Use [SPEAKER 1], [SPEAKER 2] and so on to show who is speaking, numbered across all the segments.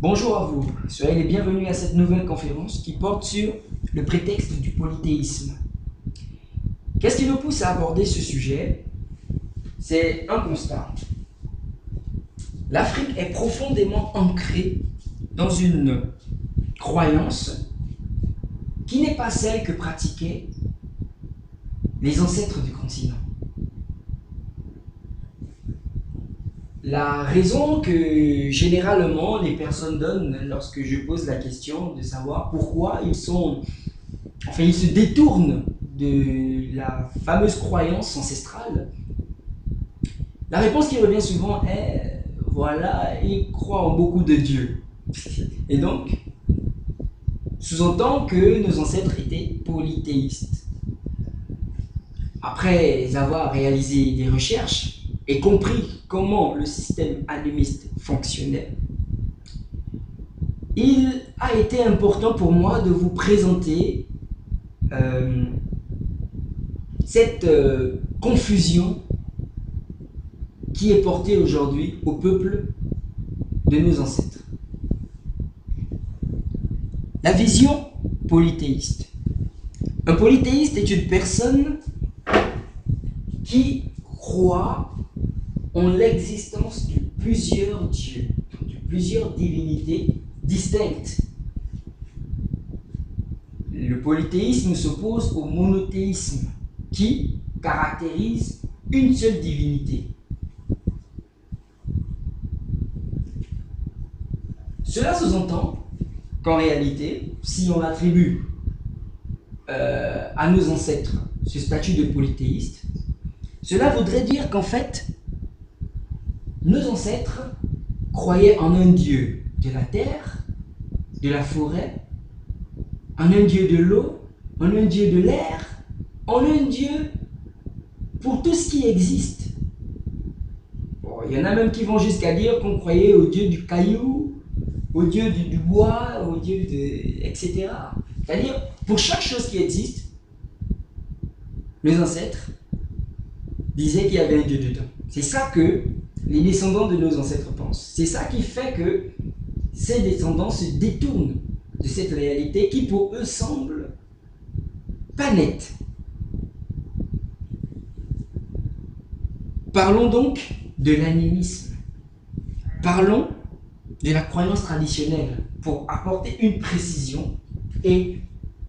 [SPEAKER 1] Bonjour à vous, soyez les bienvenus à cette nouvelle conférence qui porte sur le prétexte du polythéisme. Qu'est-ce qui nous pousse à aborder ce sujet? C'est un constat. L'Afrique est profondément ancrée dans une croyance qui n'est pas celle que pratiquaient les ancêtres du continent. La raison que généralement les personnes donnent lorsque je pose la question de savoir pourquoi ils se détournent de la fameuse croyance ancestrale, la réponse qui revient souvent est voilà, ils croient en beaucoup de dieux. Et donc, sous-entend que nos ancêtres étaient polythéistes. Après avoir réalisé des recherches et compris comment le système animiste fonctionnait, il a été important pour moi de vous présenter cette confusion qui est portée aujourd'hui au peuple de nos ancêtres. La vision polythéiste. Un polythéiste est une personne qui croit en l'existence de plusieurs dieux, de plusieurs divinités distinctes. Le polythéisme s'oppose au monothéisme qui caractérise une seule divinité. Cela sous-entend qu'en réalité, si on attribue à nos ancêtres ce statut de polythéiste, cela voudrait dire qu'en fait, nos ancêtres croyaient en un dieu de la terre, de la forêt, en un dieu de l'eau, en un dieu de l'air, en un dieu pour tout ce qui existe. Bon, il y en a même qui vont jusqu'à dire qu'on croyait au dieu du caillou, au dieu du bois, au dieu de... etc. C'est-à-dire, pour chaque chose qui existe, les ancêtres disaient qu'il y avait un dieu dedans. C'est ça que les descendants de nos ancêtres pensent. C'est ça qui fait que ces descendants se détournent de cette réalité qui pour eux semble pas nette. Parlons donc de l'animisme. Parlons de la croyance traditionnelle pour apporter une précision et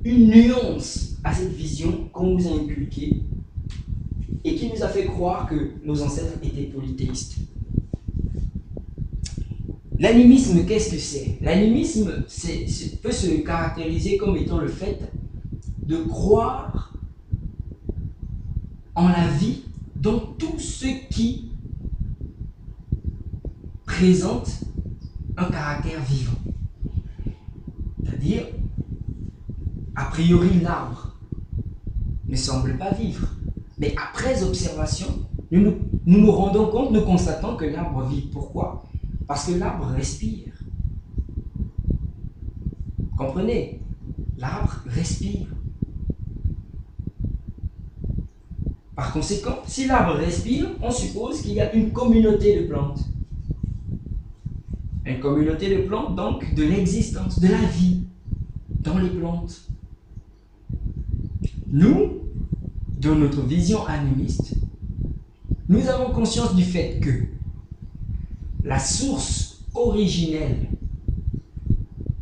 [SPEAKER 1] une nuance à cette vision qu'on nous a inculquée et qui nous a fait croire que nos ancêtres étaient polythéistes. L'animisme, qu'est-ce que c'est? L'animisme peut se caractériser comme étant le fait de croire en la vie dans tout ce qui présente un caractère vivant. C'est-à-dire, a priori, l'arbre ne semble pas vivre. Mais après observation, nous nous rendons compte, nous constatons que l'arbre vit. Pourquoi? Parce que l'arbre respire. Comprenez? L'arbre respire. Par conséquent, si l'arbre respire, on suppose qu'il y a une communauté de plantes. Une communauté de plantes, donc, de l'existence, de la vie dans les plantes. Nous, dans notre vision animiste, nous avons conscience du fait que la source originelle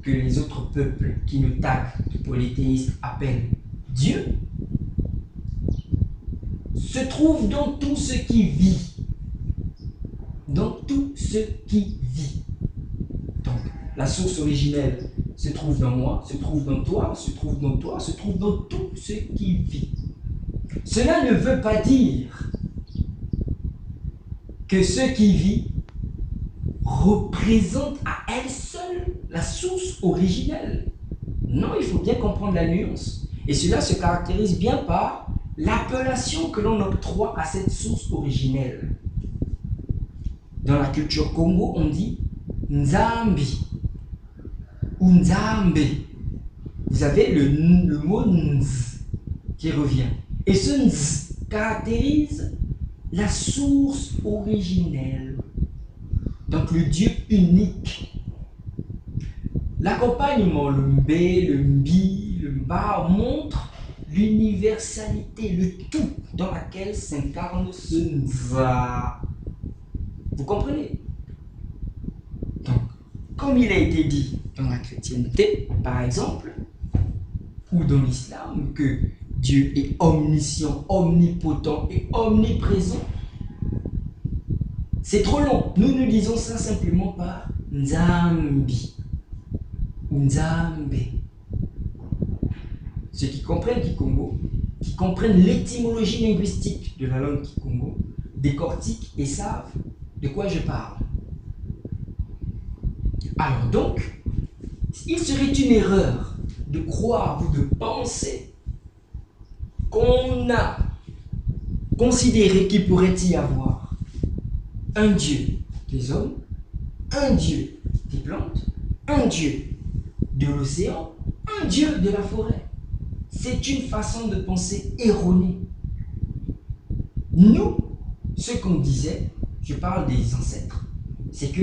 [SPEAKER 1] que les autres peuples qui nous taguent de polythéistes appellent Dieu se trouve dans tout ce qui vit. Dans tout ce qui vit. Donc, la source originelle se trouve dans moi, se trouve dans toi, se trouve dans toi, se trouve dans tout ce qui vit. Cela ne veut pas dire que ce qui vit représente à elle seule la source originelle. Non, il faut bien comprendre la nuance. Et cela se caractérise bien par l'appellation que l'on octroie à cette source originelle. Dans la culture Congo, on dit Nzambi ou Nzambe. Vous avez le mot Nz qui revient. Et ce Nz caractérise la source originelle. Donc le Dieu unique. L'accompagnement, le mbé, le mbi, le mba, montre l'universalité, le tout dans laquelle s'incarne ce nza. Vous comprenez? Donc, comme il a été dit dans la chrétienté, par exemple, ou dans l'islam, que Dieu est omniscient, omnipotent et omniprésent, c'est trop long. Nous disons ça simplement par Nzambi ou Nzambe. Ceux qui comprennent Kikongo, qui comprennent l'étymologie linguistique de la langue Kikongo, décortiquent et savent de quoi je parle. Alors donc, il serait une erreur de croire ou de penser qu'on a considéré qu'il pourrait y avoir un Dieu des hommes, un Dieu des plantes, un Dieu de l'océan, un Dieu de la forêt. C'est une façon de penser erronée. Nous, ce qu'on disait, je parle des ancêtres, c'est que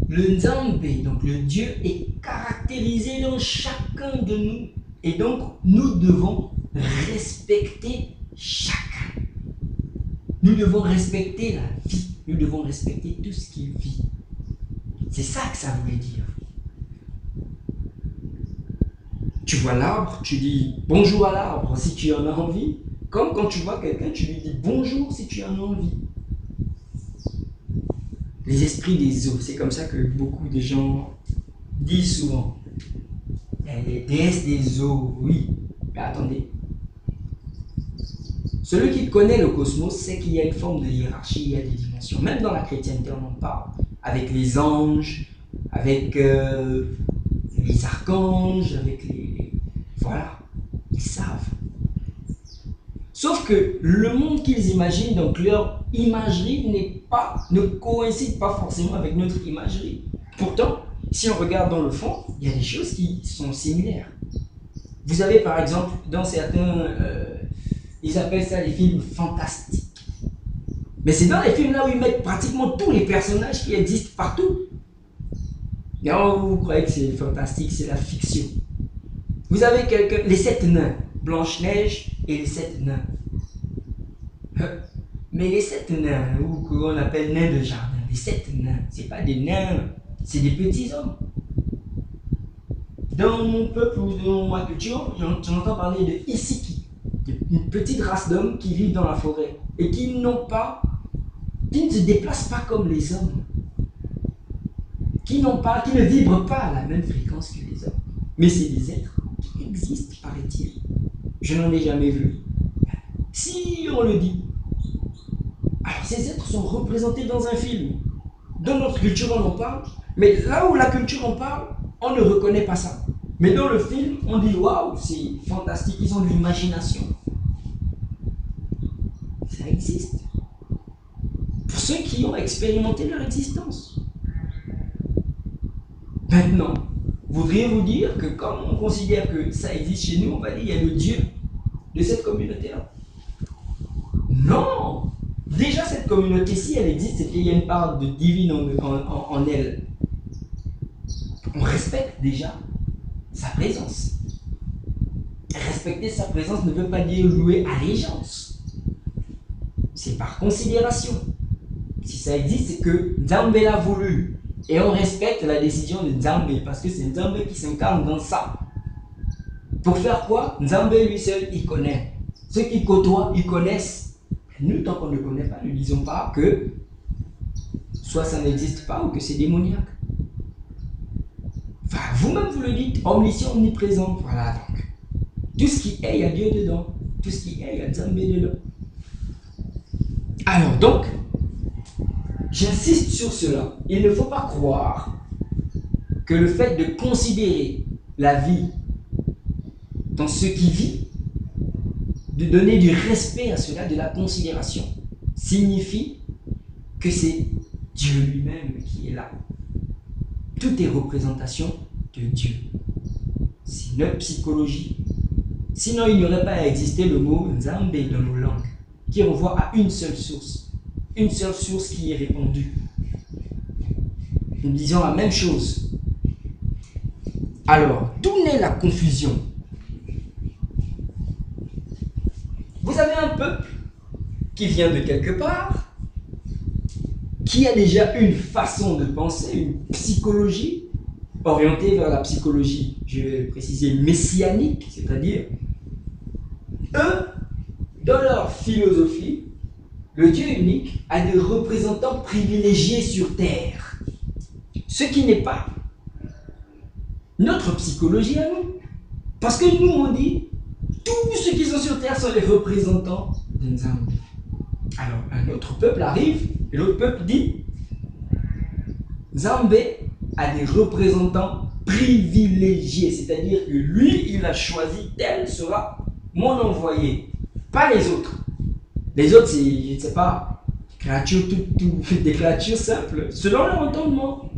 [SPEAKER 1] le Nzambe, donc le Dieu, est caractérisé dans chacun de nous. Et donc, nous devons respecter chacun. Nous devons respecter la vie. Nous devons respecter tout ce qui vit. C'est ça que ça voulait dire. Tu vois l'arbre, tu dis bonjour à l'arbre si tu en as envie. Comme quand tu vois quelqu'un, tu lui dis bonjour si tu en as envie. Les esprits des eaux, c'est comme ça que beaucoup de gens disent souvent. Les déesses des eaux, oui. Mais attendez. Celui qui connaît le cosmos sait qu'il y a une forme de hiérarchie, il y a des dimensions. Même dans la chrétienté, on en parle. Avec les anges, avec les archanges, avec les... Voilà, ils savent. Sauf que le monde qu'ils imaginent, donc leur imagerie ne coïncide pas forcément avec notre imagerie. Pourtant, si on regarde dans le fond, il y a des choses qui sont similaires. Vous avez par exemple, dans certains, ils appellent ça les films fantastiques. Mais c'est dans les films là où ils mettent pratiquement tous les personnages qui existent partout. Non, vous croyez que c'est fantastique, c'est la fiction. Vous avez les 7 nains, Blanche-Neige et les 7 nains. Mais les 7 nains, ou qu'on appelle nains de jardin, les 7 nains, c'est pas des nains, c'est des petits hommes. Dans mon peuple ou dans ma culture, j'entends parler de Isiki, une petite race d'hommes qui vivent dans la forêt et qui ne se déplacent pas comme les hommes, qui ne vibrent pas à la même fréquence que les hommes. Mais c'est des êtres qui existent, paraît-il. Je n'en ai jamais vu. Si on le dit. Alors ces êtres sont représentés dans un film. Dans notre culture, on en parle, mais là où la culture en parle, on ne reconnaît pas ça. Mais dans le film, on dit waouh, c'est fantastique, ils ont de l'imagination. Ça existe. Pour ceux qui ont expérimenté leur existence. Maintenant, voudriez-vous dire que comme on considère que ça existe chez nous, on va dire qu'il y a le Dieu de cette communauté-là? Non! Déjà, cette communauté-ci, elle existe, c'est qu'il y a une part de divine en elle. On respecte déjà sa présence. Respecter sa présence ne veut pas dire louer allégeance. C'est par considération. Si ça existe, c'est que Nzambe l'a voulu. Et on respecte la décision de Nzambe parce que c'est Nzambe qui s'incarne dans ça. Pour faire quoi? Nzambe lui seul, il connaît. Ceux qui côtoient, ils connaissent. Nous, tant qu'on ne connaît pas, ne disons pas que soit ça n'existe pas ou que c'est démoniaque. Enfin, vous-même vous le dites, omniscient, omniprésent. Voilà donc. Tout ce qui est, il y a Dieu dedans. Tout ce qui est, il y a Nzambe dedans. Alors donc, j'insiste sur cela. Il ne faut pas croire que le fait de considérer la vie dans ce qui vit, de donner du respect à cela, de la considération, signifie que c'est Dieu lui-même qui est là. Tout est représentation de Dieu. C'est notre psychologie. Sinon, il n'y aurait pas à exister le mot Nzambe dans nos langues, qui renvoie à une seule source qui est répandue. Nous disons la même chose. Alors, d'où naît la confusion? Vous avez un peuple qui vient de quelque part, qui a déjà une façon de penser, une psychologie, orientée vers la psychologie, je vais préciser, messianique, c'est-à-dire, eux, dans leur philosophie, le Dieu unique a des représentants privilégiés sur Terre, ce qui n'est pas notre psychologie à nous. Parce que nous, on dit, tous ceux qui sont sur Terre sont les représentants d'un Nzambe. Alors, un autre peuple arrive, et l'autre peuple dit, Nzambe a des représentants privilégiés, c'est-à-dire que lui, il a choisi, tel sera mon envoyé, pas les autres. Les autres, c'est, je ne sais pas, des créatures simples, selon leur entendement.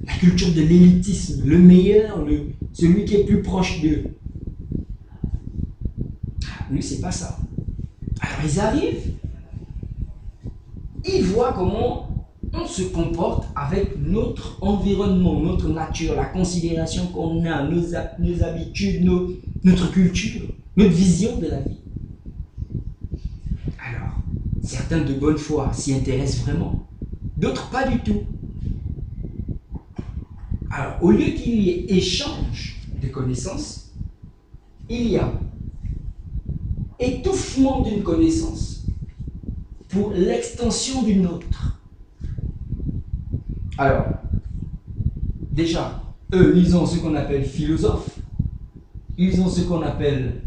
[SPEAKER 1] La culture de l'élitisme, le meilleur, celui qui est plus proche d'eux. Nous, c'est pas ça. Alors, ils arrivent, ils voient comment on se comporte avec notre environnement, notre nature, la considération qu'on a, nos habitudes, notre culture, notre vision de la vie. Alors, certains de bonne foi s'y intéressent vraiment, d'autres pas du tout. Alors, au lieu qu'il y ait échange de connaissances, il y a étouffement d'une connaissance pour l'extension d'une autre. Alors, déjà, eux, ils ont ce qu'on appelle philosophes, ils ont ce qu'on appelle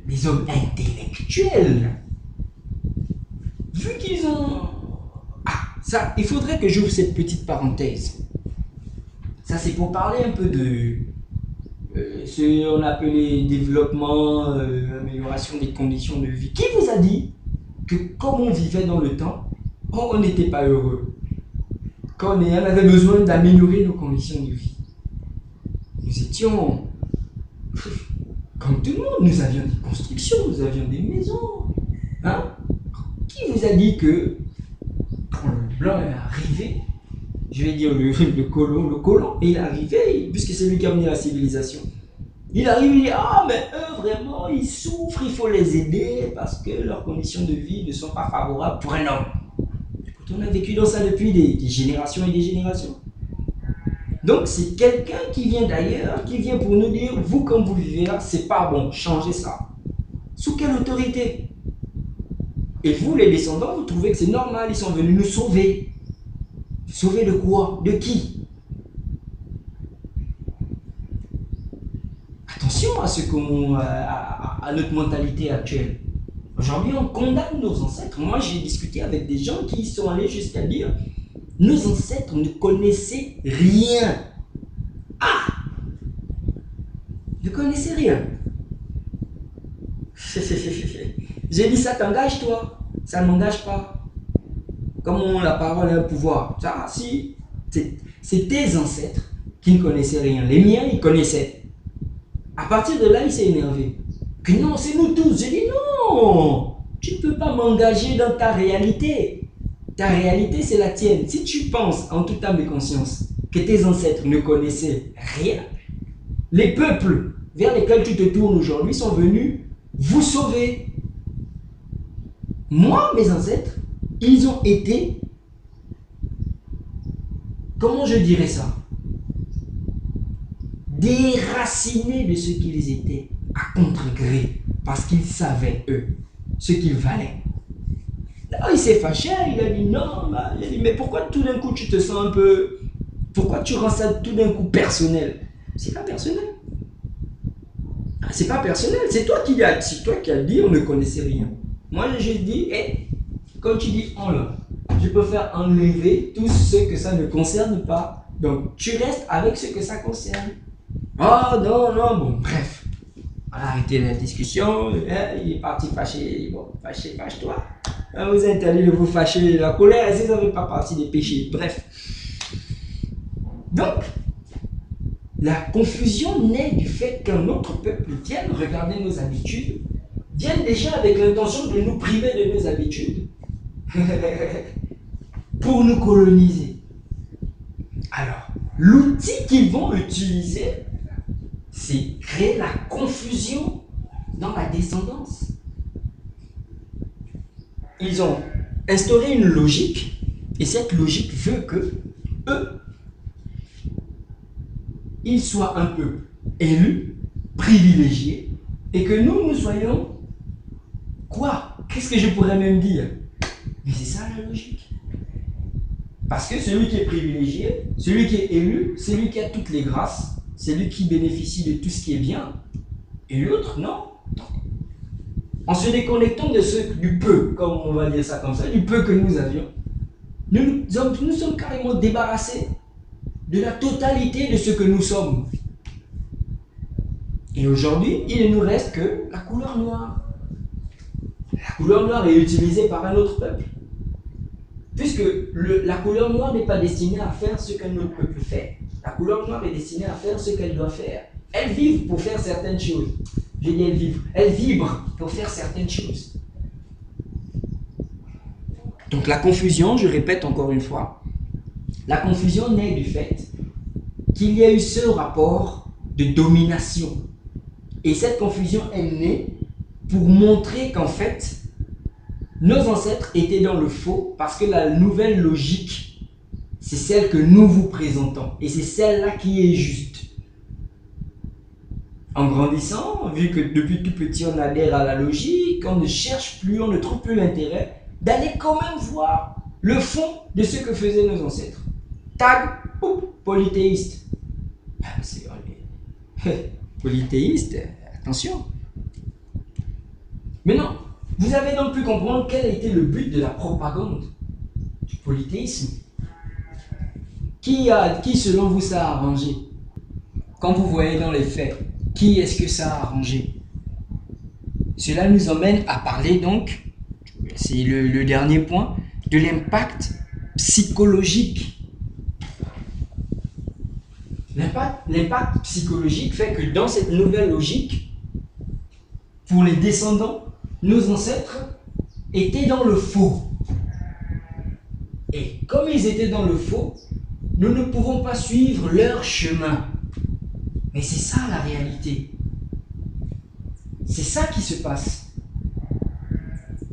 [SPEAKER 1] les hommes intellectuels. Vu qu'ils ont... Ah, ça, il faudrait que j'ouvre cette petite parenthèse. Ça, c'est pour parler un peu de ce qu'on appelait développement, amélioration des conditions de vie. Qui vous a dit que comme on vivait dans le temps, on n'était pas heureux? Qu'on avait besoin d'améliorer nos conditions de vie. Nous étions comme tout le monde, nous avions des constructions, nous avions des maisons. Hein? Qui vous a dit que quand le blanc est arrivé, je vais dire le colon, il est arrivé, puisque c'est lui qui a amené la civilisation. Il arrive, il dit, ah, mais eux, vraiment, ils souffrent, il faut les aider parce que leurs conditions de vie ne sont pas favorables pour un homme. On a vécu dans ça depuis des générations et des générations. Donc, c'est quelqu'un qui vient d'ailleurs, qui vient pour nous dire, vous, comme vous vivez là, c'est pas bon, changez ça. Sous quelle autorité? Et vous, les descendants, vous trouvez que c'est normal, ils sont venus nous sauver. Sauver de quoi? De qui? Attention à ce qu'on, à notre mentalité actuelle. Aujourd'hui, on condamne nos ancêtres. Moi, j'ai discuté avec des gens qui sont allés jusqu'à dire nos ancêtres ne connaissaient rien. Ah! Ne connaissaient rien. J'ai dit, ça t'engage, toi? Ça ne m'engage pas. Comme la parole a un pouvoir. Ça, si, c'est tes ancêtres qui ne connaissaient rien. Les miens, ils connaissaient. À partir de là, il s'est énervé. Que non, c'est nous tous. J'ai dit non, tu ne peux pas m'engager dans ta réalité. Ta réalité, c'est la tienne. Si tu penses en toute âme et conscience que tes ancêtres ne connaissaient rien, les peuples vers lesquels tu te tournes aujourd'hui sont venus vous sauver. Moi, mes ancêtres, ils ont été, comment je dirais ça, déracinés de ce qu'ils étaient à contre-gré, parce qu'ils savaient, eux, ce qu'ils valaient. Là, il s'est fâché, il a dit non, il a dit, mais pourquoi tout d'un coup tu te sens un peu, pourquoi tu rends ça tout d'un coup personnel? C'est pas personnel. C'est pas personnel, c'est toi qui as dit on ne connaissait rien. Moi j'ai dit, comme tu dis je peux faire enlever tout ce que ça ne concerne pas. Donc tu restes avec ce que ça concerne. Oh non, bon, bref. On a arrêté la discussion, il est parti fâché, bon, fâche-toi. On vous a interdit de vous fâcher, la colère, ça ne fait pas partie des péchés, bref. Donc, la confusion naît du fait qu'un autre peuple vienne regarder nos habitudes, vienne déjà avec l'intention de nous priver de nos habitudes, pour nous coloniser. Alors, l'outil qu'ils vont utiliser, c'est créer la confusion dans la descendance. Ils ont instauré une logique, et cette logique veut que eux, ils soient un peu élus, privilégiés, et que nous soyons quoi? Qu'est-ce que je pourrais même dire? Mais c'est ça la logique. Parce que celui qui est privilégié, celui qui est élu, c'est lui qui a toutes les grâces, c'est lui qui bénéficie de tout ce qui est bien. Et l'autre, non. En se déconnectant du peu, comme on va dire ça comme ça, du peu que nous avions, nous sommes carrément débarrassés de la totalité de ce que nous sommes. Et aujourd'hui, il ne nous reste que la couleur noire. La couleur noire est utilisée par un autre peuple. Puisque la couleur noire n'est pas destinée à faire ce qu'un autre peuple fait. La couleur noire est destinée à faire ce qu'elle doit faire. Elle vibre pour faire certaines choses. Je dis elle vibre. Elle vibre pour faire certaines choses. Donc la confusion, je répète encore une fois, la confusion naît du fait qu'il y a eu ce rapport de domination. Et cette confusion est née pour montrer qu'en fait, nos ancêtres étaient dans le faux parce que la nouvelle logique, c'est celle que nous vous présentons. Et c'est celle-là qui est juste. En grandissant, vu que depuis tout petit on adhère à la logique, on ne cherche plus, on ne trouve plus l'intérêt d'aller quand même voir le fond de ce que faisaient nos ancêtres. Tag, polythéiste. Polythéiste, attention. Maintenant, vous avez donc pu comprendre quel a été le but de la propagande du polythéisme. Qui selon vous ça a arrangé? Quand vous voyez dans les faits, qui est-ce que ça a arrangé? Cela nous emmène à parler donc, c'est le dernier point, de l'impact psychologique. L'impact psychologique fait que dans cette nouvelle logique, pour les descendants, nos ancêtres étaient dans le faux. Et comme ils étaient dans le faux, nous ne pouvons pas suivre leur chemin. Mais c'est ça la réalité. C'est ça qui se passe.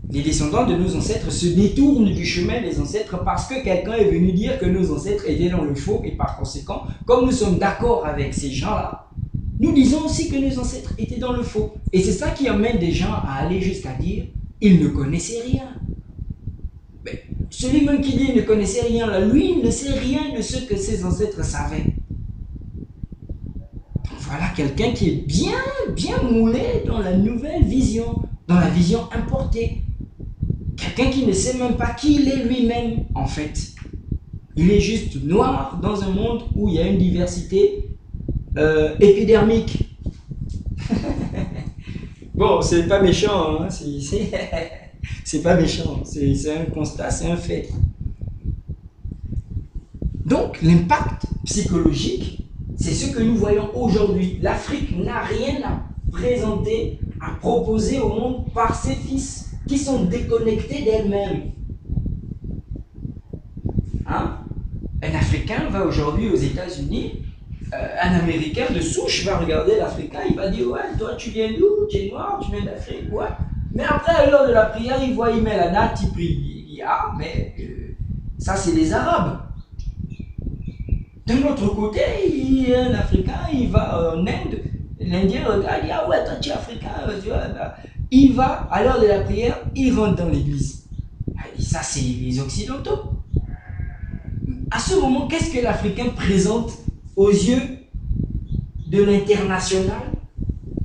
[SPEAKER 1] Les descendants de nos ancêtres se détournent du chemin des ancêtres parce que quelqu'un est venu dire que nos ancêtres étaient dans le faux et par conséquent, comme nous sommes d'accord avec ces gens-là, nous disons aussi que nos ancêtres étaient dans le faux. Et c'est ça qui amène des gens à aller jusqu'à dire ils ne connaissaient rien. Mais celui même qui dit il ne connaissait rien, là, lui, il ne sait rien de ce que ses ancêtres savaient. Donc voilà quelqu'un qui est bien moulé dans la nouvelle vision, dans la vision importée. Quelqu'un qui ne sait même pas qui il est lui-même, en fait. Il est juste noir dans un monde où il y a une diversité épidermique. Bon, c'est pas méchant, hein, c'est pas méchant, c'est un constat, c'est un fait. Donc, l'impact psychologique, c'est ce que nous voyons aujourd'hui. L'Afrique n'a rien à présenter, à proposer au monde par ses fils qui sont déconnectés d'elle-même. Hein? Un Africain va aujourd'hui aux États-Unis, un Américain de souche va regarder l'Africain, il va dire ouais, toi tu viens d'où? Tu es noir, tu viens d'Afrique, ouais. Mais après, à l'heure de la prière, il voit, il met la date, il prie. Il dit ah, mais ça c'est les Arabes. D'un autre côté, il y a un Africain, il va en Inde, l'Indien regarde, il dit ah ouais, toi tu es Africain, tu vois. Bah, il va, à l'heure de la prière, il rentre dans l'église. Il dit ça c'est les Occidentaux. À ce moment, qu'est-ce que l'Africain présente aux yeux de l'international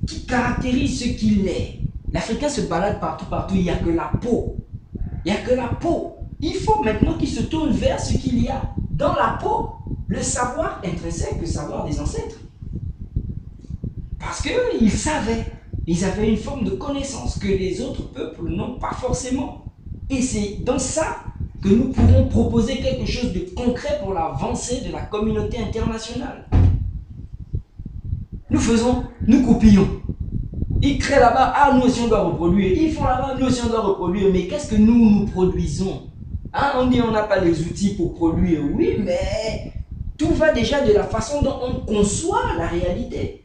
[SPEAKER 1] qui caractérise ce qu'il est? L'Africain se balade partout, il n'y a que la peau. Il n'y a que la peau. Il faut maintenant qu'il se tourne vers ce qu'il y a dans la peau, le savoir intrinsèque, le savoir des ancêtres. Parce qu'ils savaient, ils avaient une forme de connaissance que les autres peuples n'ont pas forcément. Et c'est dans ça que nous pourrons proposer quelque chose de concret pour l'avancée de la communauté internationale. Nous copions. Ils créent là-bas, ah nous aussi on doit reproduire. Ils font là-bas, nous aussi on doit reproduire. Mais qu'est-ce que nous produisons? Hein, on dit on n'a pas les outils pour produire. Oui, mais Tout va déjà de la façon dont on conçoit la réalité.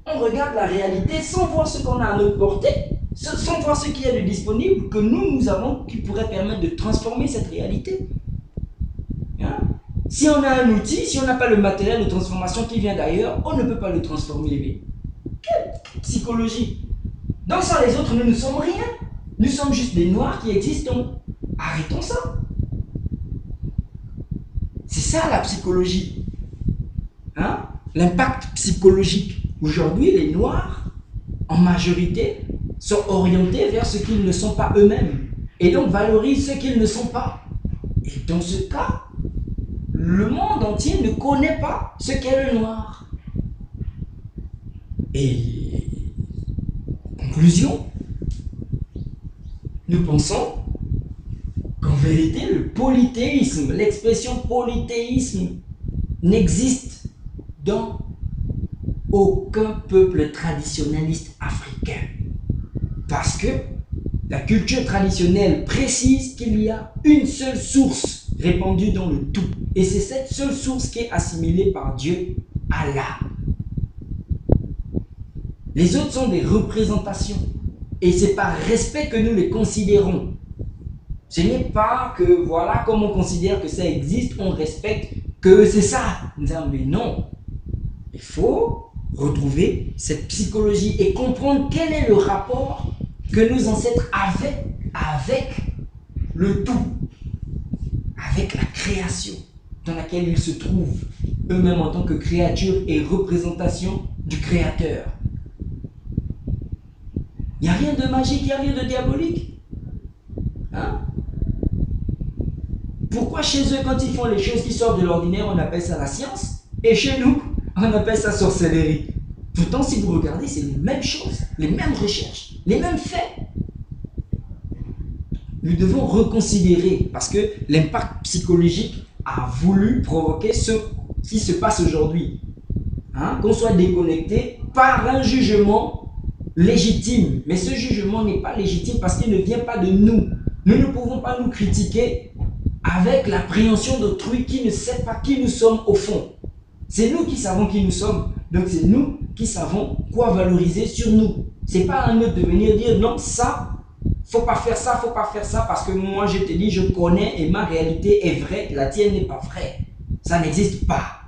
[SPEAKER 1] On regarde la réalité sans voir ce qu'on a à notre portée, sans voir ce qui est de disponible que nous avons qui pourrait permettre de transformer cette réalité. Hein? Si on a un outil, si on n'a pas le matériel de transformation qui vient d'ailleurs, on ne peut pas le transformer. Mais quelle psychologie! Donc sans les autres, nous ne sommes rien. Nous sommes juste des noirs qui existent. Arrêtons ça. C'est ça la psychologie. Hein? L'impact psychologique. Aujourd'hui, les noirs, en majorité, sont orientés vers ce qu'ils ne sont pas eux-mêmes. Et donc valorisent ce qu'ils ne sont pas. Et dans ce cas, le monde entier ne connaît pas ce qu'est le noir. Et conclusion, nous pensons qu'en vérité, le polythéisme, l'expression polythéisme, n'existe dans aucun peuple traditionnaliste africain. Parce que la culture traditionnelle précise qu'il y a une seule source répandue dans le tout. Et c'est cette seule source qui est assimilée par Dieu, Allah. Les autres sont des représentations. Et c'est par respect que nous les considérons. Ce n'est pas que voilà, comme on considère que ça existe, on respecte que c'est ça. Mais non. Il faut retrouver cette psychologie et comprendre quel est le rapport que nos ancêtres avaient avec le tout, avec la création dans laquelle ils se trouvent, eux-mêmes en tant que créatures et représentation du Créateur. Il n'y a rien de magique, il n'y a rien de diabolique. Hein? Pourquoi chez eux, quand ils font les choses qui sortent de l'ordinaire, on appelle ça la science, et chez nous, on appelle ça sorcellerie? Pourtant, si vous regardez, c'est les mêmes choses, les mêmes recherches, les mêmes faits. Nous devons reconsidérer, parce que l'impact psychologique a voulu provoquer ce qui se passe aujourd'hui. Hein? Qu'on soit déconnecté par un jugement légitime. Mais ce jugement n'est pas légitime parce qu'il ne vient pas de nous. Nous ne pouvons pas nous critiquer avec l'appréhension d'autrui qui ne sait pas qui nous sommes au fond. C'est nous qui savons qui nous sommes. Donc c'est nous qui savons quoi valoriser sur nous. C'est pas à un autre de venir dire non, ça, faut pas faire ça, faut pas faire ça parce que moi je te dis, je connais et ma réalité est vraie, la tienne n'est pas vraie. Ça n'existe pas.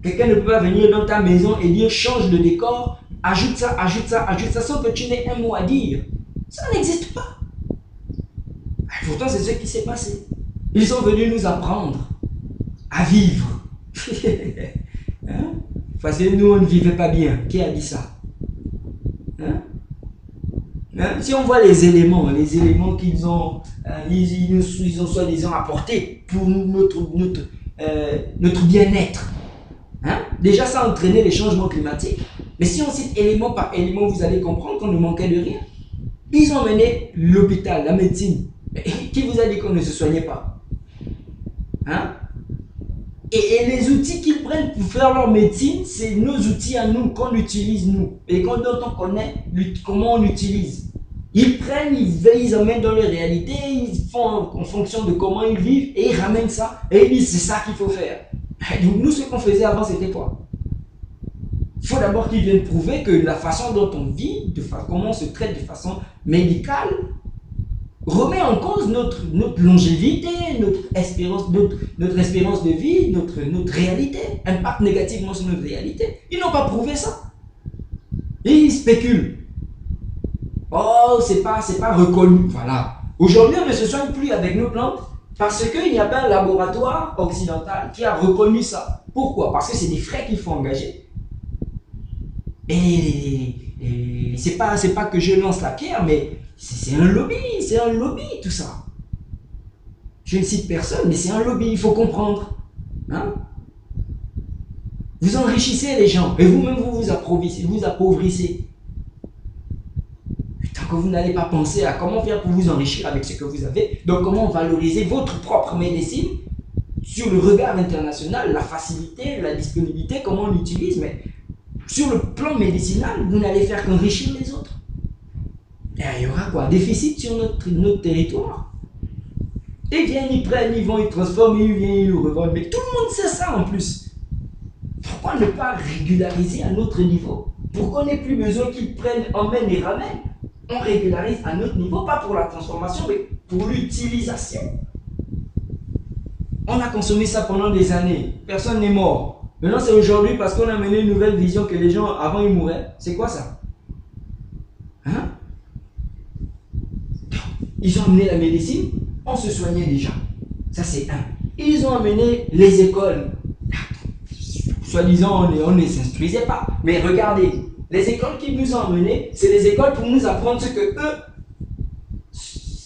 [SPEAKER 1] Quelqu'un ne peut pas venir dans ta maison et dire change de décor, ajoute ça, ajoute ça, ajoute ça sans que tu n'aies un mot à dire. Ça n'existe pas. Et pourtant c'est ce qui s'est passé. Ils sont venus nous apprendre à vivre. Hein? Parce que nous, on ne vivait pas bien. Qui a dit ça? Hein? Hein? Si on voit les éléments qu'ils ont, ils ont soi-disant apportés pour notre bien-être. Hein? Déjà, ça a entraîné les changements climatiques. Mais si on cite élément par élément, vous allez comprendre qu'on ne manquait de rien. Ils ont mené l'hôpital, la médecine. Mais qui vous a dit qu'on ne se soignait pas? Hein? Et les outils qu'ils prennent pour faire leur médecine, c'est nos outils à nous, qu'on utilise nous. Et dont on connaît comment on utilise. Ils prennent, ils emmènent dans leur réalité, ils font en fonction de comment ils vivent, et ils ramènent ça, et ils disent c'est ça qu'il faut faire. Donc nous, ce qu'on faisait avant, c'était quoi? Il faut d'abord qu'ils viennent prouver que la façon dont on vit, comment on se traite de façon médicale, remet en cause notre longévité, notre espérance de vie, notre réalité, impacte négativement sur notre réalité. Ils n'ont pas prouvé ça. Et ils spéculent. Oh, c'est pas reconnu. Voilà. Aujourd'hui, on ne se soigne plus avec nos plantes parce qu'il n'y a pas un laboratoire occidental qui a reconnu ça. Pourquoi? Parce que c'est des frais qu'il faut engager. Et c'est pas que je lance la pierre, mais c'est un lobby tout ça. Je ne cite personne, mais c'est un lobby, il faut comprendre. Hein? Vous enrichissez les gens, et vous-même vous appauvrissez. Tant que vous n'allez pas penser à comment faire pour vous enrichir avec ce que vous avez, donc comment valoriser votre propre médecine sur le regard international, la facilité, la disponibilité, comment on l'utilise, mais sur le plan médicinal, vous n'allez faire qu'enrichir les autres. Et il y aura quoi? Déficit sur notre territoire. Ils viennent, ils prennent, ils vont, ils transforment, ils viennent, ils le revendent. Mais tout le monde sait ça en plus. Pourquoi ne pas régulariser à notre niveau? Pour qu'on n'ait plus besoin qu'ils prennent, emmènent et ramènent. On régularise à notre niveau, pas pour la transformation, mais pour l'utilisation. On a consommé ça pendant des années. Personne n'est mort. Maintenant, c'est aujourd'hui parce qu'on a mené une nouvelle vision que les gens, avant, ils mouraient. C'est quoi ça? Hein? Ils ont amené la médecine, on se soignait déjà. Ça, c'est un. Ils ont amené les écoles. Soi-disant, on ne s'instruisait pas. Mais regardez, les écoles qu'ils nous ont amenées, c'est les écoles pour nous apprendre ce que eux,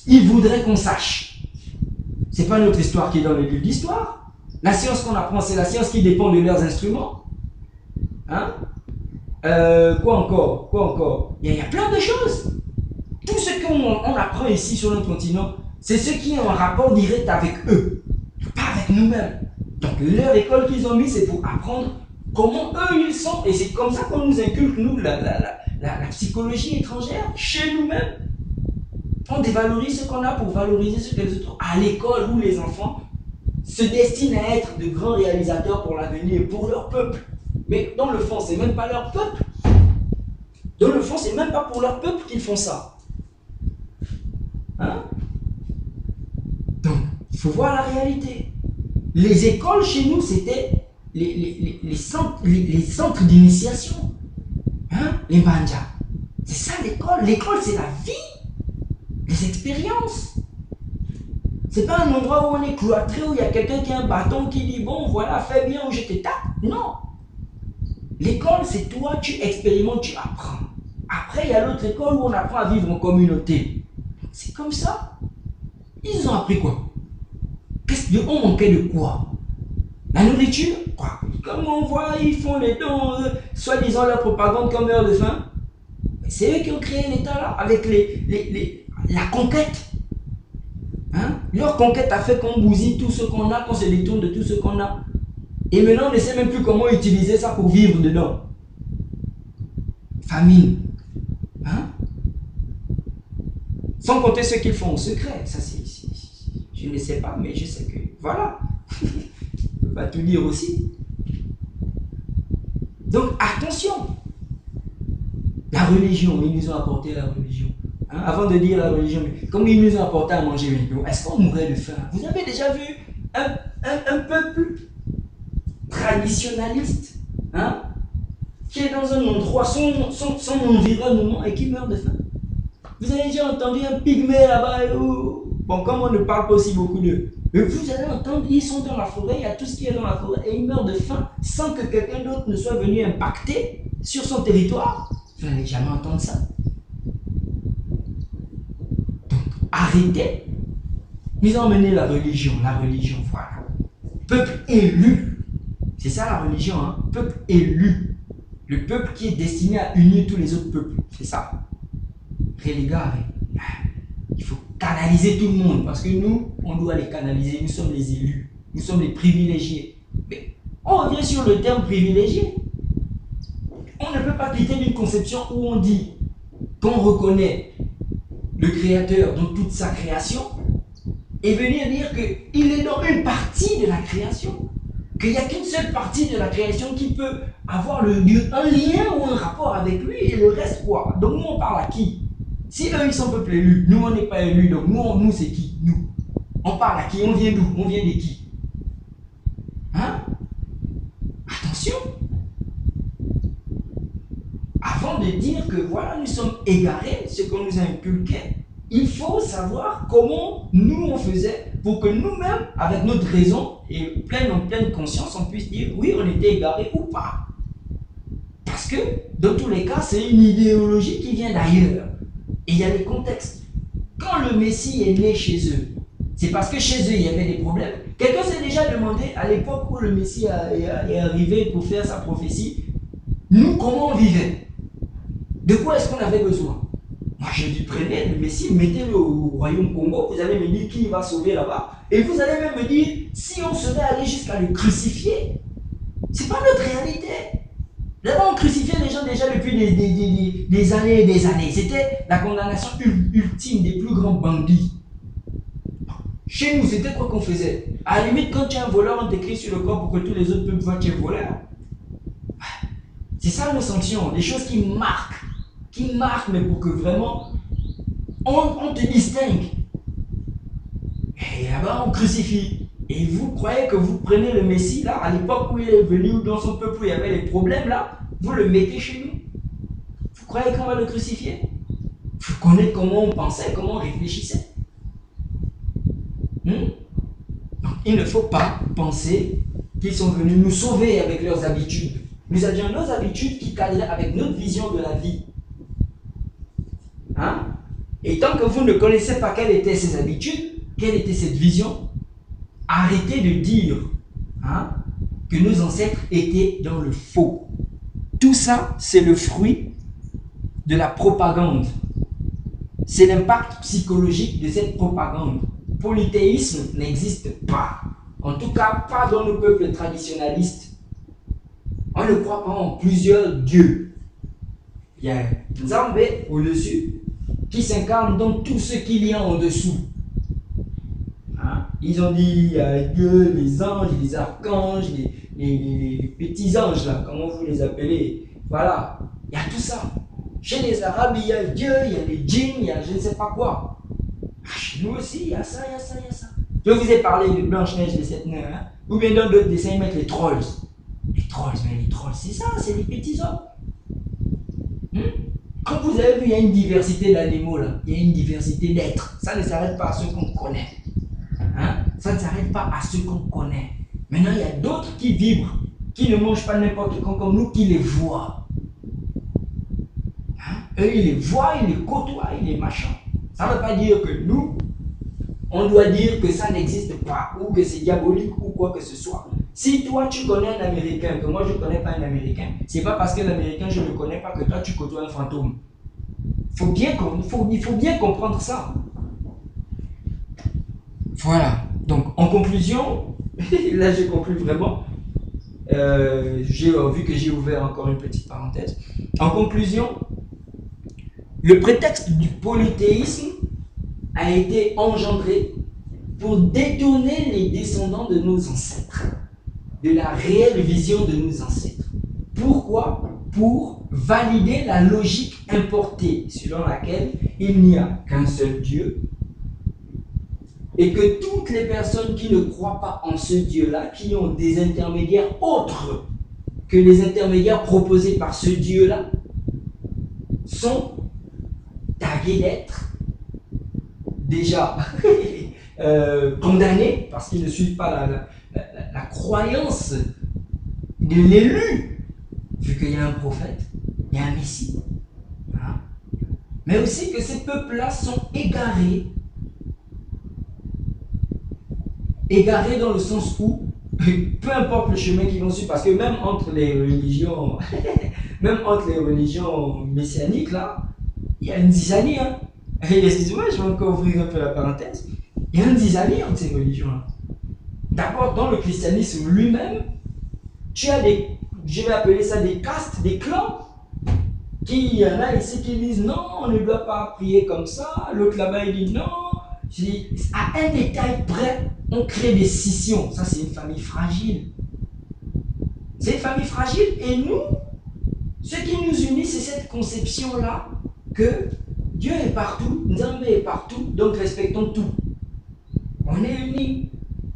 [SPEAKER 1] ils voudraient qu'on sache. C'est pas notre histoire qui est dans le livre d'histoire. La science qu'on apprend, c'est la science qui dépend de leurs instruments. Hein? Quoi encore? Il y a plein de choses. Tout ce qu'on apprend ici sur notre continent, c'est ce qui est en rapport direct avec eux, pas avec nous-mêmes. Donc leur école qu'ils ont mis, c'est pour apprendre comment eux ils sont. Et c'est comme ça qu'on nous inculque, nous, la psychologie étrangère, chez nous-mêmes. On dévalorise ce qu'on a pour valoriser ce que les autres ont. À l'école où les enfants se destinent à être de grands réalisateurs pour l'avenir, pour leur peuple. Mais dans le fond, c'est même pas leur peuple. Dans le fond, c'est même pas pour leur peuple qu'ils font ça. Hein? Donc, il faut voir la réalité. Les écoles chez nous, c'était les centres d'initiation. Hein? Les manjas. C'est ça l'école. L'école, c'est la vie. Les expériences. C'est pas un endroit où on est cloîtré, où il y a quelqu'un qui a un bâton qui dit bon, voilà, fais bien ou je te tape. Non. L'école, c'est toi, tu expérimentes, tu apprends. Après, il y a l'autre école où on apprend à vivre en communauté. C'est comme ça. Ils ont appris quoi? On manquait de quoi? La nourriture? Quoi? Comme on voit, ils font les dons, soi-disant leur propagande comme heure de faim. C'est eux qui ont créé l'État là, avec la conquête. Hein? Leur conquête a fait qu'on bousille tout ce qu'on a, qu'on se détourne de tout ce qu'on a. Et maintenant, on ne sait même plus comment utiliser ça pour vivre dedans. Famine. Hein? Sans compter ce qu'ils font en secret. Ça, je ne sais pas, mais je sais que... Voilà. Je ne peux pas tout dire aussi. Donc, attention. La religion, ils nous ont apporté la religion. Hein? Avant de dire la religion, comme ils nous ont apporté à manger, est-ce qu'on mourrait de faim? Vous avez déjà vu un peuple traditionnaliste, hein, qui est dans un endroit, son environnement et qui meurt de faim? Vous avez déjà entendu un pygmée là-bas? Bon, comme on ne parle pas aussi beaucoup d'eux, mais vous allez entendre, ils sont dans la forêt, il y a tout ce qui est dans la forêt, et ils meurent de faim sans que quelqu'un d'autre ne soit venu impacter sur son territoire. Vous n'allez jamais entendre ça. Donc, arrêtez. Ils ont emmené la religion, voilà. Peuple élu. C'est ça la religion, hein? Peuple élu. Le peuple qui est destiné à unir tous les autres peuples. C'est ça. Les gars, il faut canaliser tout le monde parce que nous, on doit les canaliser. Nous sommes les élus. Nous sommes les privilégiés. Mais on revient sur le terme privilégié. On ne peut pas quitter d'une conception où on dit qu'on reconnaît le Créateur dans toute sa création et venir dire qu'il est dans une partie de la création, qu'il n'y a qu'une seule partie de la création qui peut avoir un lien ou un rapport avec lui et le reste quoi? Donc nous on parle à qui? Si eux ils sont peuple élu, nous on n'est pas élus, donc nous c'est qui? Nous. On parle à qui? On vient d'où? On vient de qui? Hein? Attention! Avant de dire que voilà, nous sommes égarés, ce qu'on nous a inculqué, il faut savoir comment nous on faisait pour que nous-mêmes, avec notre raison et en pleine conscience, on puisse dire oui, on était égarés ou pas. Parce que dans tous les cas, c'est une idéologie qui vient d'ailleurs. Et il y a des contextes. Quand le Messie est né chez eux, c'est parce que chez eux il y avait des problèmes. Quelqu'un s'est déjà demandé à l'époque où le Messie est arrivé pour faire sa prophétie, nous comment on vivait? De quoi est-ce qu'on avait besoin? Moi, je dis, prenez le Messie, mettez-le au royaume Congo, vous allez me dire qui va sauver là-bas. Et vous allez même me dire si on serait allé jusqu'à le crucifier. C'est pas notre réalité. Là-bas, on crucifiait les gens déjà depuis des années et des années. C'était la condamnation ultime des plus grands bandits. Chez nous, c'était quoi qu'on faisait? À la limite, quand tu es un voleur, on t'écrit sur le corps pour que tous les autres peuples voient que tu es voleur. C'est ça nos sanctions, des choses qui marquent, mais pour que vraiment on te distingue. Et là-bas, on crucifie. Et vous croyez que vous prenez le Messie, là, à l'époque où il est venu, ou dans son peuple où il y avait les problèmes, là, vous le mettez chez nous. Vous croyez qu'on va le crucifier? Vous connaissez comment on pensait, comment on réfléchissait. Donc, il ne faut pas penser qu'ils sont venus nous sauver avec leurs habitudes. Nous avions nos habitudes qui cadraient avec notre vision de la vie. Et tant que vous ne connaissez pas quelles étaient ces habitudes, quelle était cette vision, arrêtez de dire que nos ancêtres étaient dans le faux. Tout ça, c'est le fruit de la propagande. C'est l'impact psychologique de cette propagande. Polythéisme n'existe pas. En tout cas, pas dans le peuple traditionnaliste. On ne croit pas en plusieurs dieux. Il y a Nzambé au-dessus qui s'incarne dans tout ce qu'il y a en dessous. Ils ont dit Dieu, les anges, les archanges, les petits anges, là, comment vous les appelez. Voilà, il y a tout ça. Chez les Arabes, il y a Dieu, il y a les djinns, il y a je ne sais pas quoi. Chez nous aussi, il y a ça, il y a ça, il y a ça. Je vous ai parlé de Blanche-Neige, de cette naine, ou bien dans d'autres dessins, ils mettent les trolls. Les trolls, mais les trolls, c'est ça, c'est les petits hommes. Quand vous avez vu, il y a une diversité d'animaux, là. Il y a une diversité d'êtres. Ça ne s'arrête pas à ceux qu'on connaît. Ça ne s'arrête pas à ceux qu'on connaît. Maintenant, il y a d'autres qui vibrent, qui ne mangent pas n'importe quand comme nous, qui les voient. Eux, ils les voient, ils les côtoient, ils les machins. Ça ne veut pas dire que nous, on doit dire que ça n'existe pas, ou que c'est diabolique, ou quoi que ce soit. Si toi, tu connais un Américain, que moi, je ne connais pas un Américain, c'est pas parce que l'Américain, je ne le connais pas, que toi, tu côtoies un fantôme. Il faut bien comprendre ça. Voilà. Donc, en conclusion, là, j'ai conclu vraiment. Vu que j'ai ouvert encore une petite parenthèse. En conclusion, le prétexte du polythéisme a été engendré pour détourner les descendants de nos ancêtres de la réelle vision de nos ancêtres. Pourquoi? Pour valider la logique importée selon laquelle il n'y a qu'un seul Dieu et que toutes les personnes qui ne croient pas en ce Dieu-là, qui ont des intermédiaires autres que les intermédiaires proposés par ce Dieu-là, sont tagués d'être déjà condamnés parce qu'ils ne suivent pas la croyance de l'élu, vu qu'il y a un prophète, il y a un Messie. Mais aussi que ces peuples-là sont égarés. Égarés dans le sens où, peu importe le chemin qu'ils vont suivre, parce que même entre les religions, messianiques, là, il y a une zizanie. Excusez-moi, je vais encore ouvrir un peu la parenthèse. Il y a une zizanie entre ces religions-là. D'abord, dans le christianisme lui-même, tu as je vais appeler ça des castes, des clans, il y en a ici qui disent non, on ne doit pas prier comme ça, l'autre là-bas il dit non. À un détail près, on crée des scissions. Ça, c'est une famille fragile. C'est une famille fragile et nous, ce qui nous unit, c'est cette conception-là que Dieu est partout, Nzambé est partout, donc respectons tout. On est unis.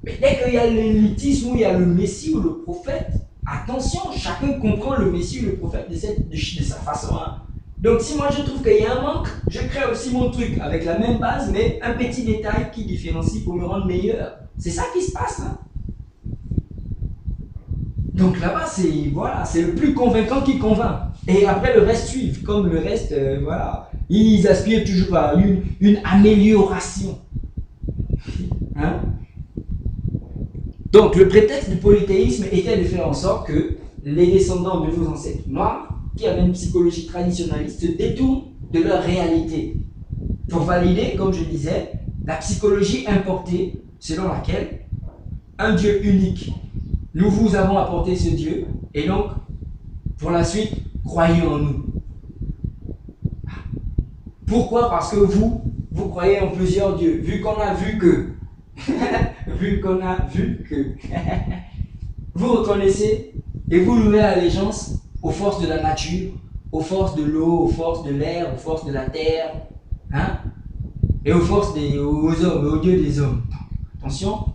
[SPEAKER 1] Mais dès qu'il y a l'élitisme, où il y a le Messie ou le prophète, attention, chacun comprend le Messie ou le prophète de sa façon. Donc si moi je trouve qu'il y a un manque, je crée aussi mon truc avec la même base, mais un petit détail qui différencie pour me rendre meilleur. C'est ça qui se passe. Donc là-bas, c'est le plus convaincant qui convainc. Et après, le reste suit. Comme le reste, ils aspirent toujours à une amélioration. Donc, le prétexte du polythéisme était de faire en sorte que les descendants de nos ancêtres noirs, qui avaient une psychologie traditionnaliste, se détournent de leur réalité. Pour valider, comme je disais, la psychologie importée, selon laquelle un Dieu unique, nous vous avons apporté ce Dieu, et donc, pour la suite, croyez en nous. Pourquoi? Parce que vous croyez en plusieurs dieux. Vu qu'on a vu que vu que vous reconnaissez et vous louez allégeance aux forces de la nature, aux forces de l'eau, aux forces de l'air, aux forces de la terre, hein, et aux forces aux hommes, aux dieux des hommes. Attention,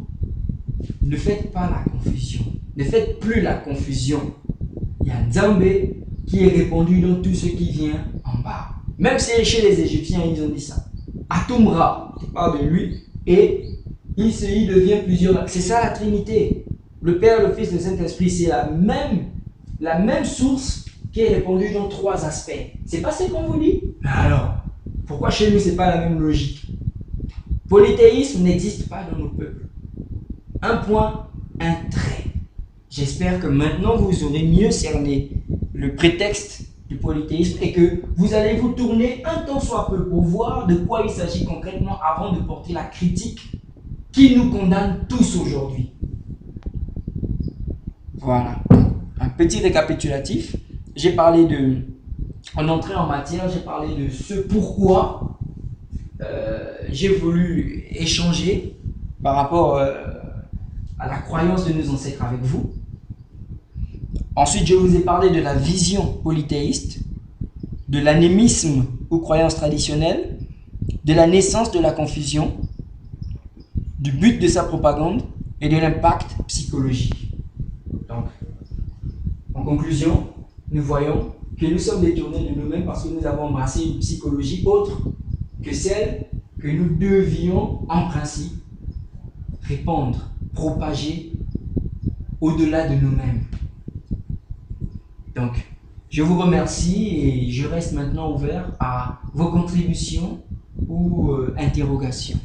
[SPEAKER 1] ne faites pas la confusion. Ne faites plus la confusion. Il y a Nzambé qui est répandu dans tout ce qui vient en bas. Même si chez les Égyptiens, ils ont dit ça. Atumra, tu parles de lui, et il devient plusieurs. C'est ça la Trinité. Le Père, le Fils, le Saint-Esprit, c'est la même source qui est répandue dans trois aspects. C'est pas ce qu'on vous dit? Alors, pourquoi chez nous, c'est pas la même logique? Polythéisme n'existe pas dans nos peuples. Un point, un trait. J'espère que maintenant vous aurez mieux cerné le prétexte du polythéisme et que vous allez vous tourner un tant soit peu pour voir de quoi il s'agit concrètement avant de porter la critique qui nous condamne tous aujourd'hui. Voilà. Un petit récapitulatif. J'ai parlé en entrée en matière, j'ai parlé de ce pourquoi j'ai voulu échanger par rapport à la croyance de nos ancêtres avec vous. Ensuite, je vous ai parlé de la vision polythéiste, de l'anémisme ou croyance traditionnelle, de la naissance de la confusion, du but de sa propagande et de l'impact psychologique. Donc, en conclusion, nous voyons que nous sommes détournés de nous-mêmes parce que nous avons embrassé une psychologie autre que celle que nous devions, en principe, répandre, propager au-delà de nous-mêmes. Donc, je vous remercie et je reste maintenant ouvert à vos contributions ou interrogations.